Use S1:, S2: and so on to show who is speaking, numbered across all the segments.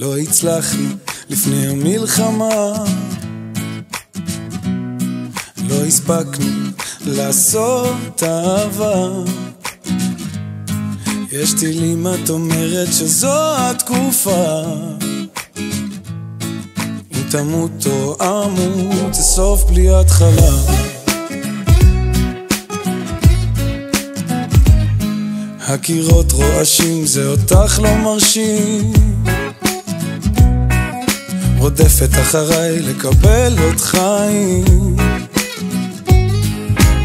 S1: לא הצלחנו לפני המלחמה, לא הספקנו לעשות אהבה. יש טילים, את אומרת שזו התקופה, אם תמות או אמות זה סוף בלי התחלה. הקירות רועשים, זה אותך לא מרשים, רודפת אחריי לקבל עוד חיים,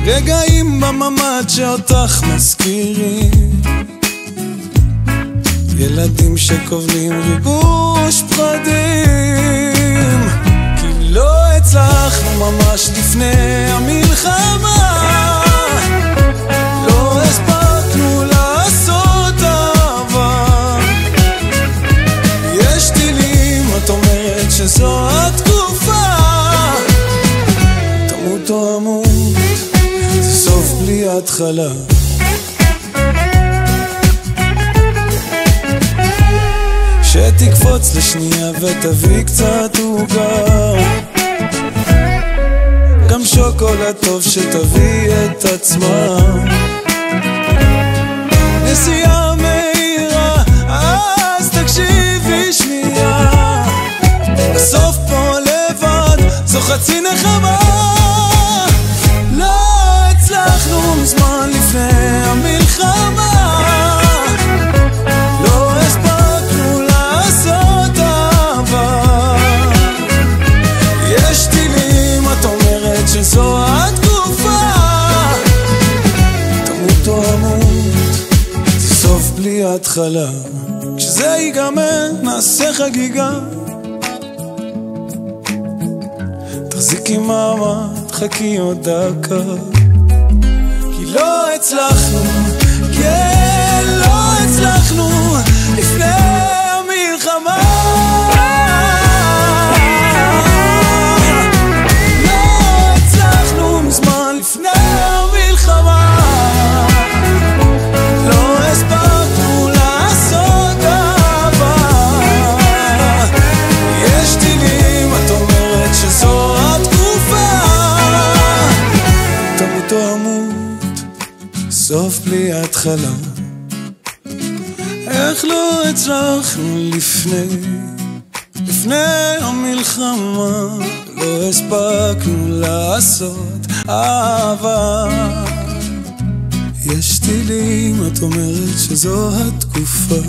S1: רגעים בממד שאותך מזכירים, ילדים שקובלים ריגוש פחדים, כי לא הצלחנו ממש לפני המלחמה, לא הספקנו לעשות אהבה. יש טילים, את אומרת שזו התקופה, תמות או אמות זה סוף בלי התחלה. שתקפוץ לשנייה ותביא קצת עוגה, גם שוקולד טוב שתביא את עצמה, נסיעה מהירה אז תקשיבי שנייה, בסוף פה לבד זו חצי נחמה. לא הצלחנו מזמן לפני המלחמה, לא הספקנו לעשות אהבה. יש טילים, את אומרת שזו התקופה, תמות או אמות זה סוף בלי התחלה. כשזה ייגמר נעשה חגיגה, תחזיקי מעמד, חכי עוד דקה, כי לא הצלחנו, כן לא הצלחנו לפני המלחמה, לא הצלחנו מזמן לפני המלחמה, לא הספקנו לעשות אהבה. יש טילים, את אומרת שזו התקופה, תמות או אמות סוף בלי התחלה. איך לא הצלחנו לפני המלחמה, לא הספקנו לעשות אהבה. יש טילים, את אומרת שזו התקופה,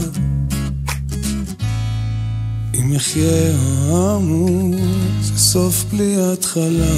S1: אם יחיה או אמות זה סוף בלי התחלה.